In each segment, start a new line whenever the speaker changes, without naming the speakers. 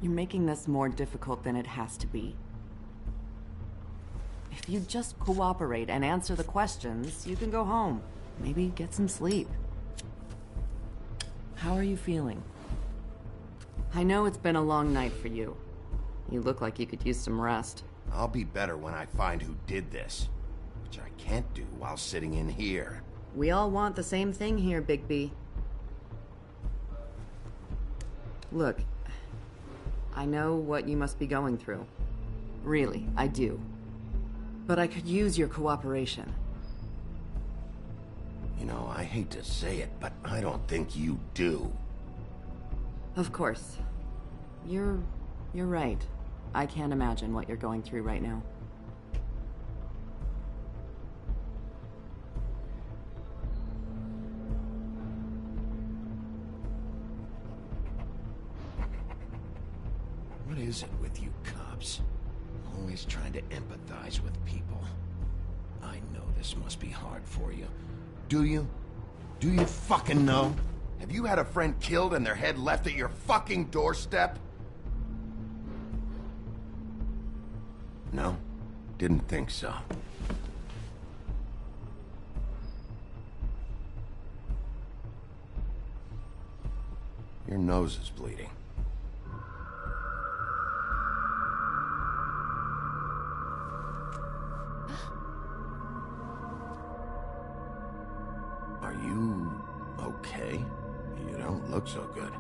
You're making this more difficult than it has to be. If you just cooperate and answer the questions, you can go home. Maybe get some sleep. How are you feeling? I know it's been a long night for you. You look like you could use some rest.
I'll be better when I find who did this, which I can't do while sitting in here.
We all want the same thing here, Bigby. Look, I know what you must be going through. Really, I do. But I could use your cooperation.
You know, I hate to say it, but I don't think you do.
Of course. You're right. I can't imagine what you're going through right now.
What is it with you cops? Always trying to empathize with people. I know this must be hard for you. Do you? Do you fucking know? Have you had a friend killed and their head left at your fucking doorstep? No? Didn't think so. Your nose is bleeding. Are you okay? You don't look so good.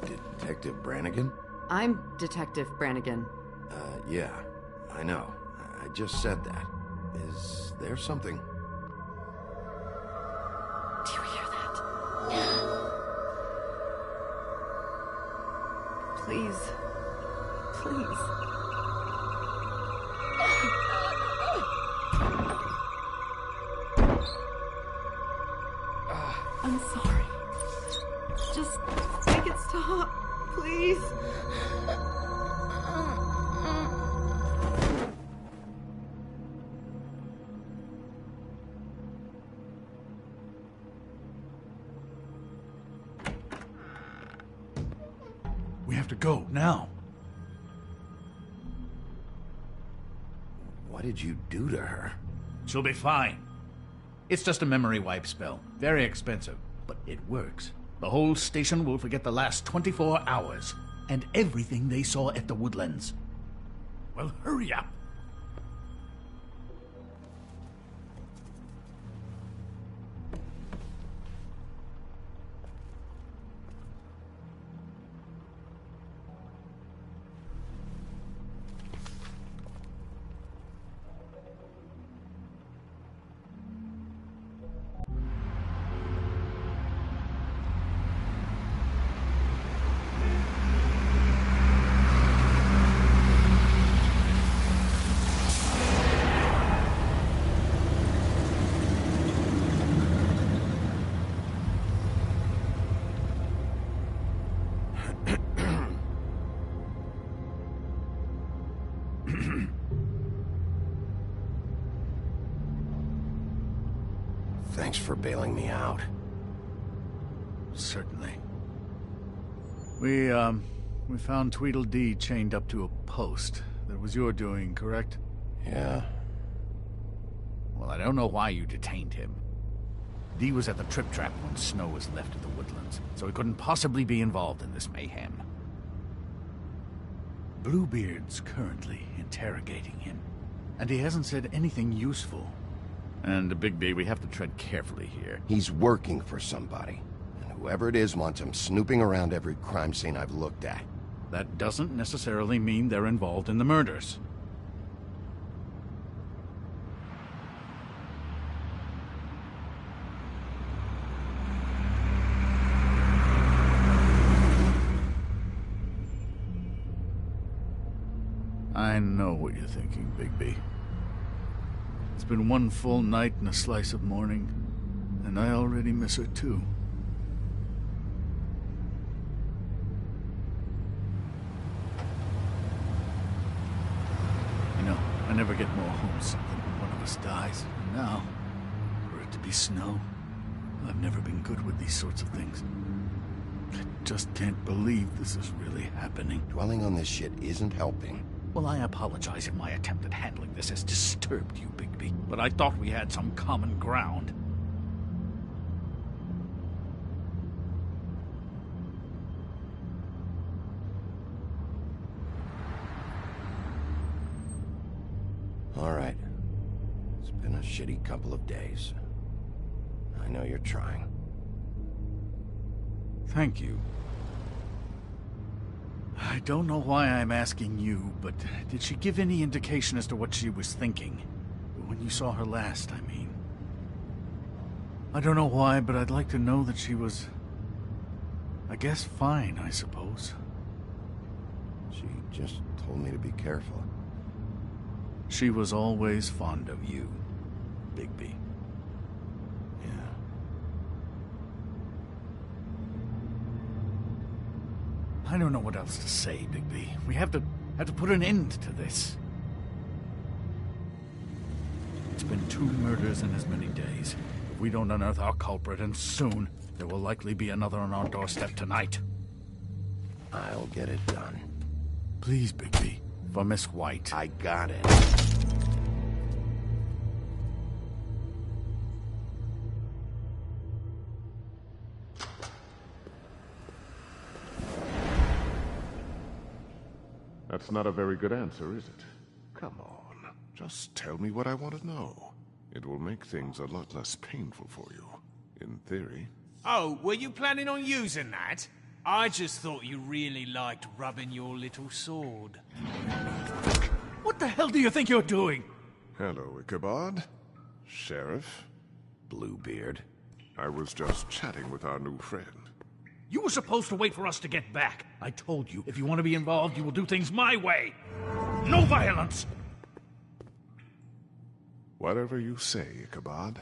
Detective Brannigan?
I'm Detective Brannigan.
Yeah, I know. I just said that. Is there something?
Do you hear that? Please. Please. I'm sorry. Just make it stop, please.
We have to go, now.
What did you do to her?
She'll be fine. It's just a memory wipe spell. Very expensive, but it works. The whole station will forget the last 24 hours, and everything they saw at the Woodlands. Well, hurry up.
Thanks for bailing me out.
Certainly. We found Tweedledee chained up to a post. That was your doing, correct?
Yeah.
Well, I don't know why you detained him. Dee was at the Trip Trap when Snow was left at the Woodlands, so he couldn't possibly be involved in this mayhem. Bluebeard's currently interrogating him, and he hasn't said anything useful. And Bigby, we have to tread carefully here.
He's working for somebody. And whoever it is wants him snooping around every crime scene I've looked at.
That doesn't necessarily mean they're involved in the murders. I know what you're thinking, Bigby. It's been one full night and a slice of morning, and I already miss her too. You know, I never get more homesick than when one of us dies. And now, for it to be Snow, I've never been good with these sorts of things. I just can't believe this is really happening.
Dwelling on this shit isn't helping.
Well, I apologize if my attempt at handling this has disturbed you, Bigby, but I thought we had some common ground.
All right. It's been a shitty couple of days. I know you're trying.
Thank you. I don't know why I'm asking you, but did she give any indication as to what she was thinking? When you saw her last, I mean. I don't know why, but I'd like to know that she was... I guess fine, I suppose.
She just told me to be careful.
She was always fond of you, Bigby.
Yeah.
I don't know what else to say, Bigby. We have to put an end to this. It's been 2 murders in as many days. If we don't unearth our culprit, and soon, there will likely be another on our doorstep tonight.
I'll get it done.
Please, Bigby, for Miss White.
I got it.
That's not a very good answer, is it? Come on, just tell me what I want to know. It will make things a lot less painful for you, in theory.
Oh, were you planning on using that? I just thought you really liked rubbing your little sword.
What the hell do you think you're doing?
Hello, Ichabod. Sheriff.
Bluebeard.
I was just chatting with our new friend.
You were supposed to wait for us to get back. I told you, if you want to be involved, you will do things my way. No violence!
Whatever you say, Ichabod.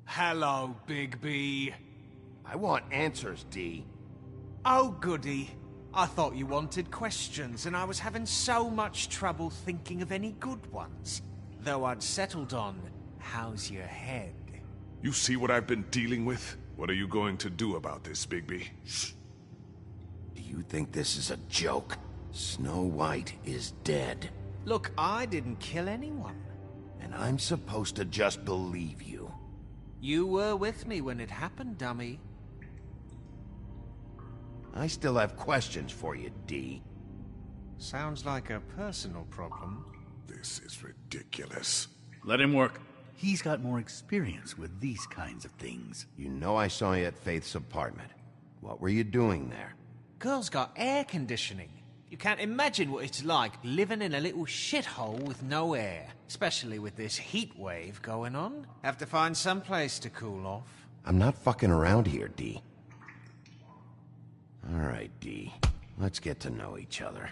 Hello, Bigby.
I want answers, D.
Oh, goody. I thought you wanted questions, and I was having so much trouble thinking of any good ones. Though I'd settled on, how's your head?
You see what I've been dealing with? What are you going to do about this, Bigby?
Shh. Do you think this is a joke? Snow White is dead.
Look, I didn't kill anyone.
And I'm supposed to just believe you.
You were with me when it happened, dummy.
I still have questions for you, D.
Sounds like a personal problem.
This is ridiculous.
Let him work. He's got more experience with these kinds of things.
You know I saw you at Faith's apartment. What were you doing there?
Girl's got air conditioning. You can't imagine what it's like living in a little shithole with no air. Especially with this heat wave going on. Have to find some place to cool off.
I'm not fucking around here, D. All right, D. Let's get to know each other.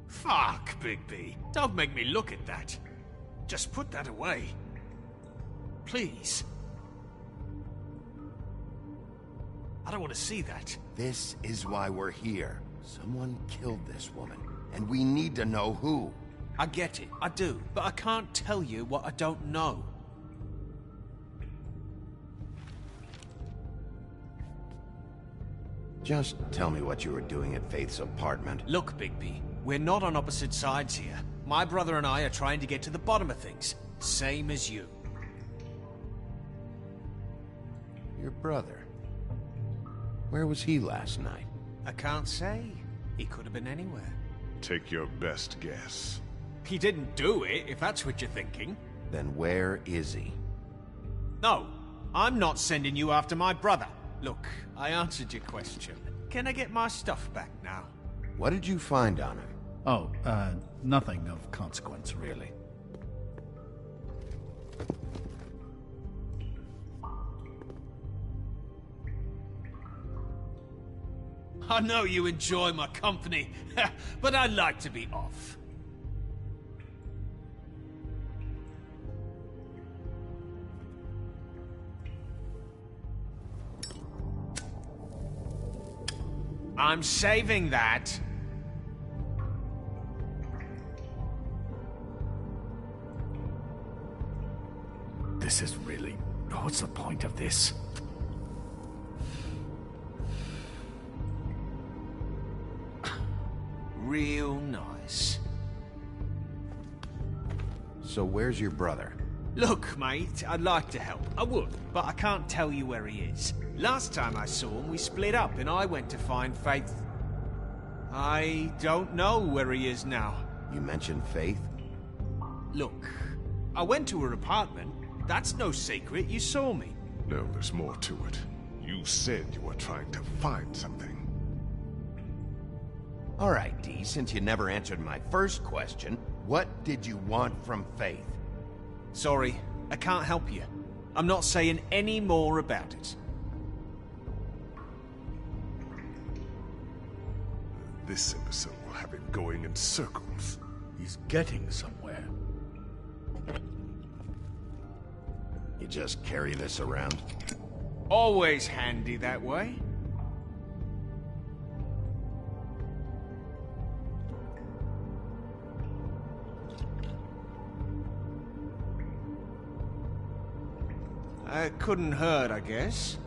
Fuck, Bigby. Don't make me look at that. Just put that away. Please. I don't want to see that.
This is why we're here. Someone killed this woman, and we need to know who.
I get it, I do, but I can't tell you what I don't know.
Just tell me what you were doing at Faith's apartment.
Look, Bigby, we're not on opposite sides here. My brother and I are trying to get to the bottom of things. Same as you.
Your brother. Where was he last night?
I can't say. He could have been anywhere.
Take your best guess.
He didn't do it, if that's what you're thinking.
Then where is he?
No, I'm not sending you after my brother. Look, I answered your question. Can I get my stuff back now?
What did you find on him?
Oh, nothing of consequence, really.
I know you enjoy my company, but I'd like to be off. I'm saving that.
This is really... What's the point of this?
Real nice.
So where's your brother?
Look, mate, I'd like to help. I would, but I can't tell you where he is. Last time I saw him, we split up and I went to find Faith. I don't know where he is now.
You mentioned Faith?
Look, I went to her apartment. That's no secret. You saw me.
No, there's more to it. You said you were trying to find something.
All right, Dee, since you never answered my first question, what did you want from Faith?
Sorry, I can't help you. I'm not saying any more about it.
This imbecile will have him going in circles.
He's getting somewhere.
You just carry this around?
Always handy that way. Couldn't hurt, I guess.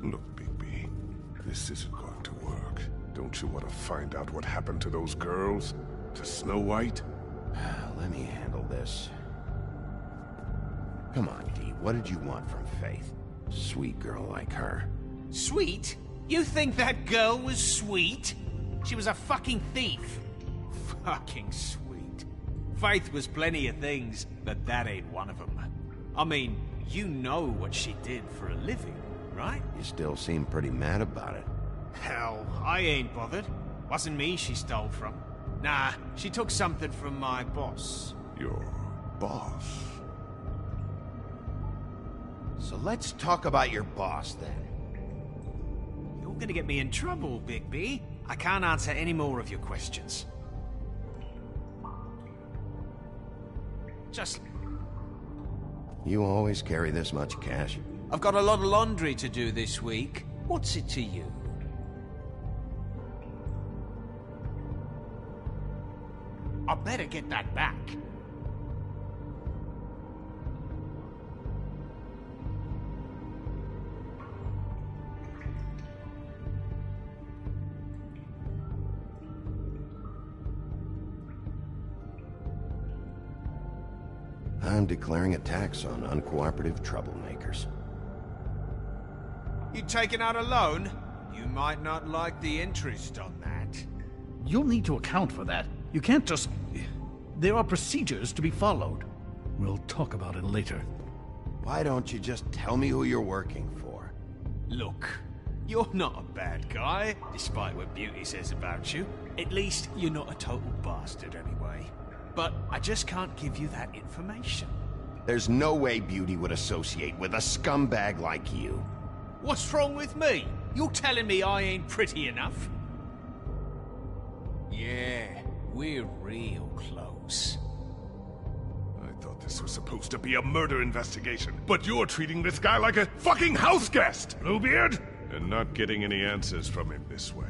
Look, Bigby, this isn't going to work. Don't you want to find out what happened to those girls? To Snow White?
Let me handle this. Come on, Dee, what did you want from Faith? Sweet girl like her.
Sweet? You think that girl was sweet? She was a fucking thief. Fucking sweet. Faith was plenty of things, but that ain't one of them. I mean, you know what she did for a living, right?
You still seem pretty mad about it.
Hell, I ain't bothered. Wasn't me she stole from. Nah, she took something from my boss.
Your boss?
So let's talk about your boss, then.
You're gonna get me in trouble, Bigby. I can't answer any more of your questions. Just...
You always carry this much cash?
I've got a lot of laundry to do this week. What's it to you? I better get that back.
I'm declaring a tax on uncooperative troublemakers.
You taking out a loan? You might not like the interest on that.
You'll need to account for that. You can't just... There are procedures to be followed. We'll talk about it later.
Why don't you just tell me who you're working for?
Look, you're not a bad guy, despite what Beauty says about you. At least, you're not a total bastard anyway. But I just can't give you that information.
There's no way Beauty would associate with a scumbag like you.
What's wrong with me? You're telling me I ain't pretty enough? Yeah, we're real close.
I thought this was supposed to be a murder investigation, but you're treating this guy like a fucking house guest, Bluebeard! And not getting any answers from him this way.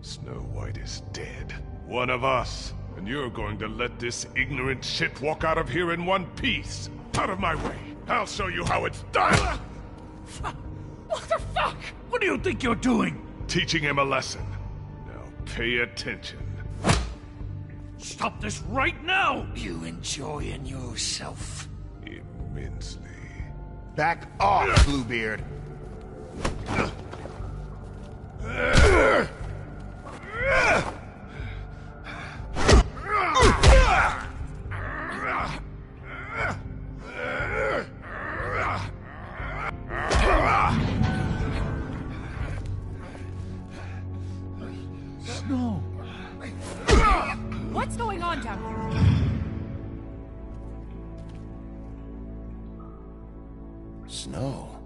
Snow White is dead. One of us. And you're going to let this ignorant shit walk out of here in one piece. Out of my way. I'll show you how it's done!
What the fuck? What do you think you're doing?
Teaching him a lesson. Now pay attention.
Stop this right now!
You enjoying yourself?
Immensely.
Back off, Bluebeard!
Snow!
What's going on down here?
Snow.